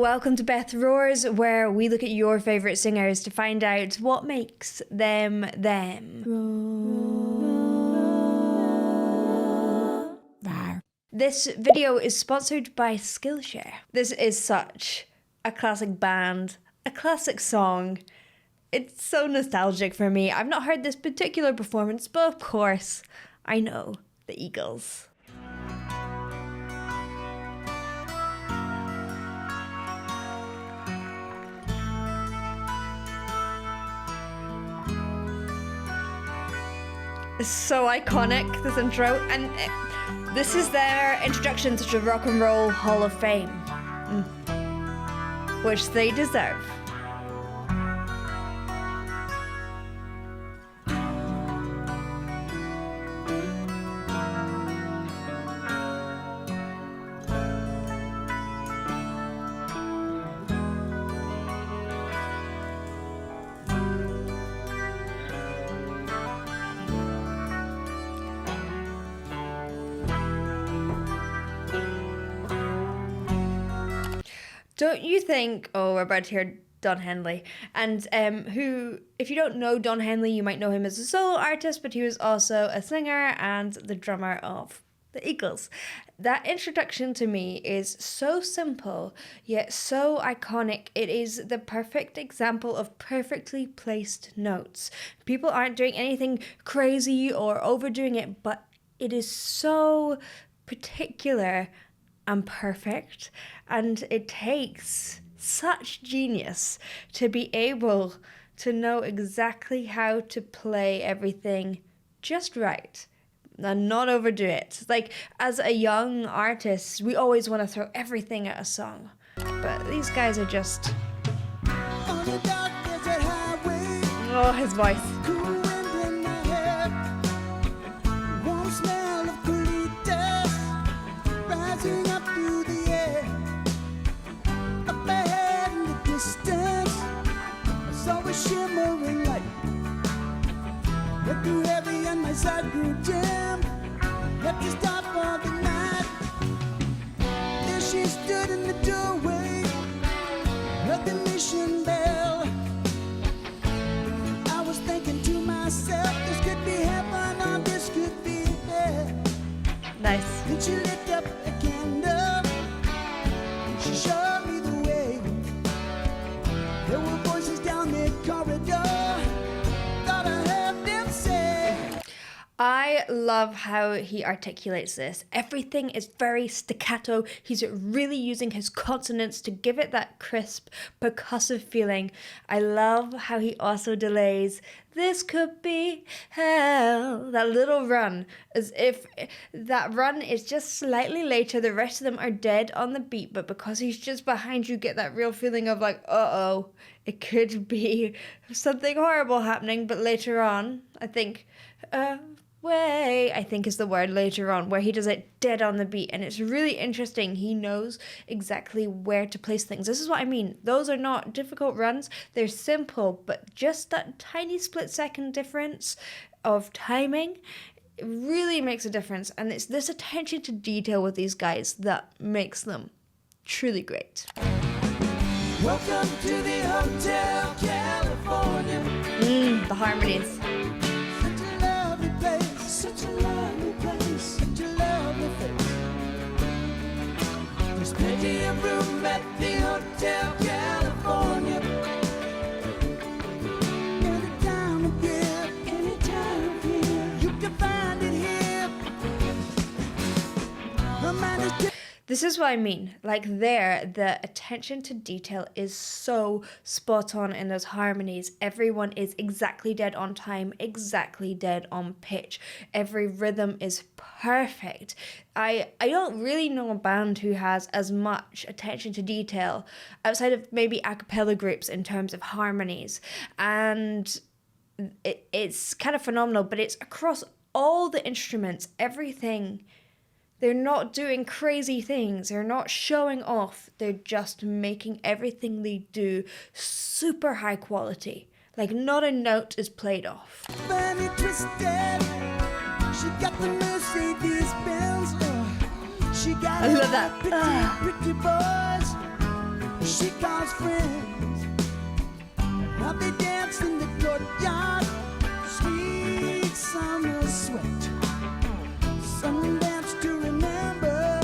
welcome to Beth Roars, where we look at your favourite singers to find out what makes them them. This video is sponsored by Skillshare. This is such a classic band, a classic song. It's so nostalgic for me. I've not heard this particular performance, but of course, I know the Eagles. It's so iconic, this intro, and this is their introduction to the Rock and Roll Hall of Fame, which they deserve. Don't you think, oh, we're about to hear Don Henley, and who, if you don't know Don Henley, you might know him as a solo artist, but he was also a singer and the drummer of the Eagles. That introduction to me is so simple, yet so iconic. It is the perfect example of perfectly placed notes. People aren't doing anything crazy or overdoing it, but it is so particular and perfect, and it takes such genius to be able to know exactly how to play everything just right and not overdo it. Like, as a young artist, we always want to throw everything at a song, but these guys are just... Oh, his voice. Shimmering light, it grew heavy and my side grew dim. Had to stop for the night. There she stood in the doorway, heard the mission bell. I was thinking to myself, this could be heaven or this could be hell. Nice. Then she lit up a candle, she showed me the way. There were voices down the corridor, thought I heard them say. I love how he articulates this. Everything is very staccato. He's really using his consonants to give it that crisp, percussive feeling. I love how he also delays "this could be hell," that little run, as if that run is just slightly later. The rest of them are dead on the beat, but because he's just behind you, get that real feeling of like, uh-oh, it could be something horrible happening. But later on, I think is the word later on, where he does it dead on the beat, and it's really interesting. He knows exactly where to place things. This is what I mean. Those are not difficult runs. They're simple, but just that tiny split-second difference of timing really makes a difference, and it's this attention to detail with these guys that makes them truly great. Welcome to the Hotel California. The harmonies. Such a lovely place, such a lovely face. There's plenty of room at the Hotel California. Anytime of year, you can find it here. The man is This is what I mean. Like there, the attention to detail is so spot on in those harmonies. Everyone is exactly dead on time, exactly dead on pitch. Every rhythm is perfect. I don't really know a band who has as much attention to detail outside of maybe a cappella groups in terms of harmonies. And it's kind of phenomenal, but it's across all the instruments, everything. They're not doing crazy things. They're not showing off. They're just making everything they do super high quality. Like not a note is played off. funny twisted. She got the Mercedes Benz. She got I love that. Pretty boys. she calls friends. How they dance in the courtyard, sweet summer sweat. Some dance to remember,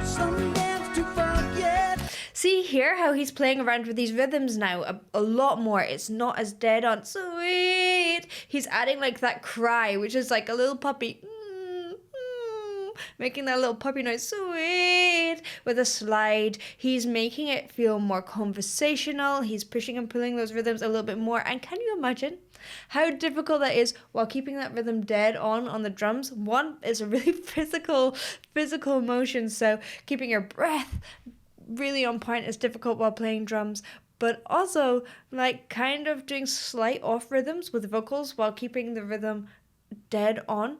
some dance to forget. See here how he's playing around with these rhythms now a lot more. It's not as dead on sweet. He's adding like that cry, which is like a little puppy. Making that little puppy noise, sweet, with a slide. He's making it feel more conversational. He's pushing and pulling those rhythms a little bit more. And can you imagine how difficult that is while keeping that rhythm dead on the drums? One is a really physical motion. So keeping your breath really on point is difficult while playing drums. But also like kind of doing slight off rhythms with vocals while keeping the rhythm dead on.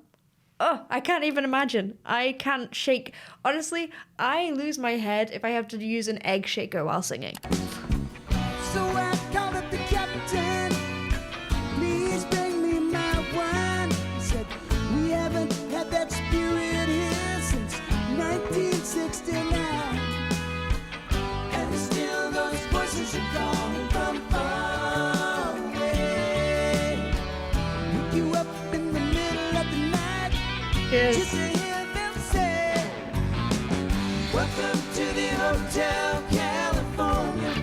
Oh, I can't even imagine. I can't shake. Honestly, I lose my head if I have to use an egg shaker while singing. So I called up the captain, please bring me my wine. He said, we haven't had that spirit here since 1969. And still those voices are calling from far away. Pick you up in the middle of the night. Yes. Just to hear them say, welcome to the Hotel California.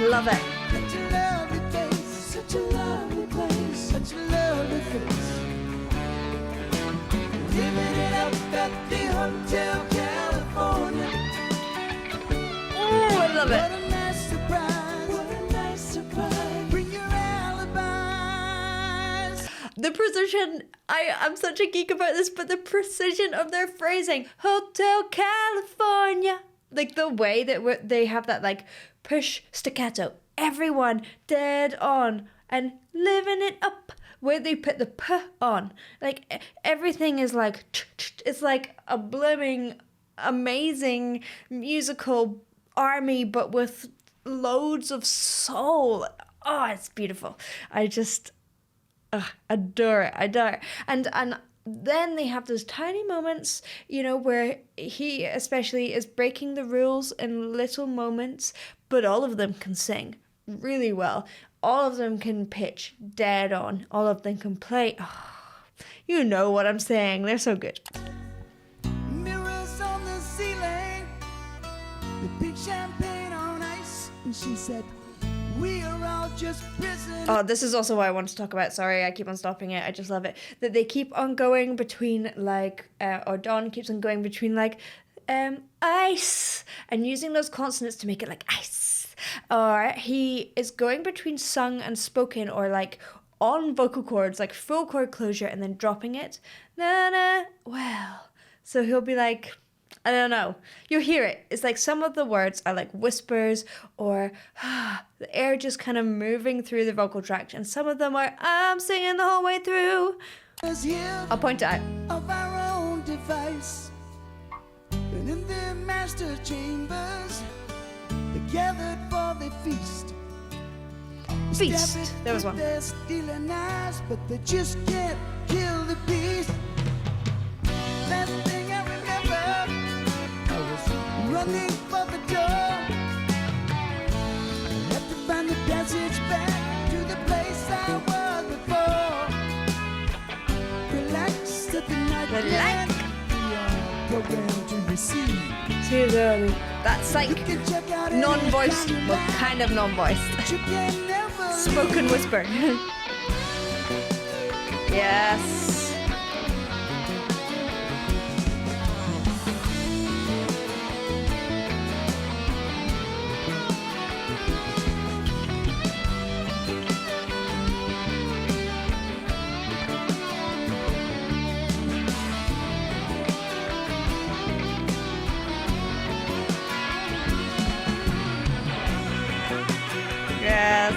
Love it. Such a lovely place, such a lovely place, such a lovely face. Living it up at the Hotel California. Oh, I love What it. a nice surprise, what a nice surprise. Bring your alibis. The precision, I'm such a geek about this, but the precision of their phrasing. Hotel California. Like the way that they have that like push staccato. Everyone dead on and living it up. Where they put the p on. Like everything is like, it's like a blooming, amazing musical army, but with loads of soul. Oh, it's beautiful. I just adore it. And then they have those tiny moments, you know, where he especially is breaking the rules in little moments, but all of them can sing really well. All of them can pitch dead on. All of them can play. Oh, you know what I'm saying. They're so good. Mirrors on the ceiling, the big champagne on ice. And she said, we are all just prisoners. Oh, this is also what I want to talk about. Sorry, I keep on stopping it. I just love it. That they keep on going between like, or Don keeps on going between like, ice, and using those consonants to make it like ice. Or he is going between sung and spoken, or like on vocal cords, like full chord closure, and then dropping it. Well, so he'll be like, I don't know. You'll hear it. It's like some of the words are like whispers or the air just kind of moving through the vocal tract. And some of them are, I'm singing the whole way through. I'll point it out. Of our own device. And in their master chambers, they gathered for the feast. Feast. There was one. They're stealing eyes, but they just can't kill the beast. Last thing I remember, I was running for the door. I had to find the passage back to the place I was before. Relax at the night. Relax. Programmed to receive. Too early. That's like non-voiced, well, kind of non-voiced. Spoken whisper. Yes. Yes.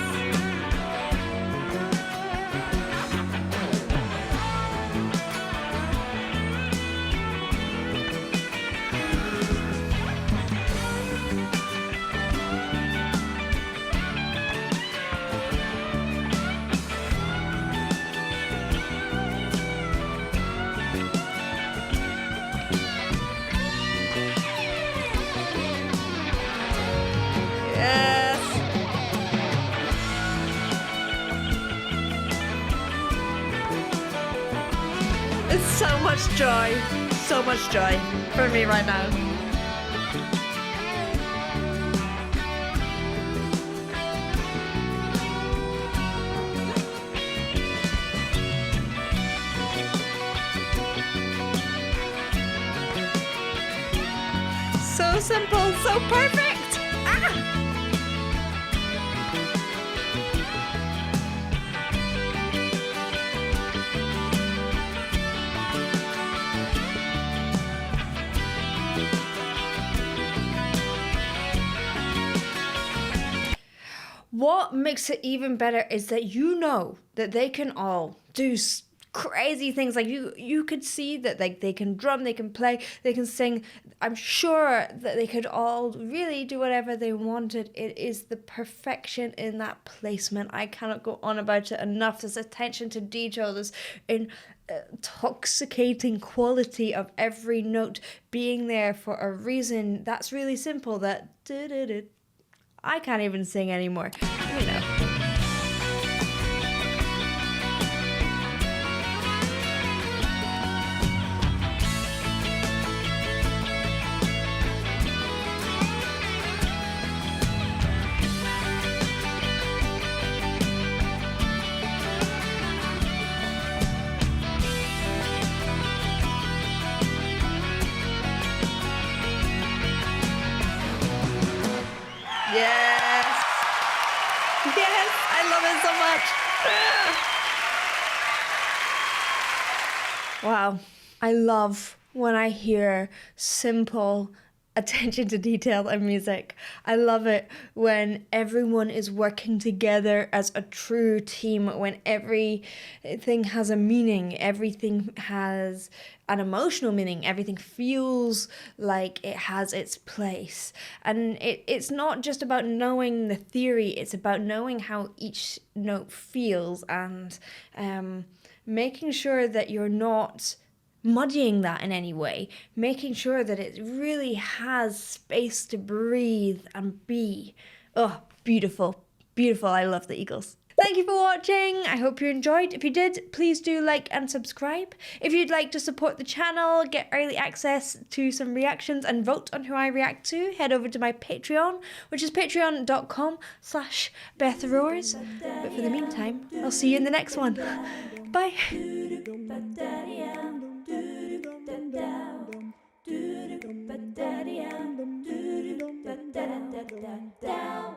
much joy for me right now. So simple, so perfect. Ah! What makes it even better is that you know that they can all do crazy things. Like you could see that like they can drum, they can play, they can sing. I'm sure that they could all really do whatever they wanted. It is the perfection in that placement. I cannot go on about it enough. This attention to detail, this intoxicating quality of every note being there for a reason that's really simple. That I can't even sing anymore. You know. Yes. Yes, I love it so much. Wow. I love when I hear simple attention to detail in music. I love it when everyone is working together as a true team, when everything has a meaning, everything has an emotional meaning, everything feels like it has its place. And it's not just about knowing the theory, it's about knowing how each note feels and making sure that you're not muddying that in any way, making sure that it really has space to breathe and be. Oh, beautiful, beautiful. I love the Eagles. Thank you for watching. I hope you enjoyed. If you did, please do like and subscribe. If you'd like to support the channel, get early access to some reactions and vote on who I react to, head over to my Patreon, which is patreon.com/BethRoars. But for the meantime, I'll see you in the next one. Bye. Down.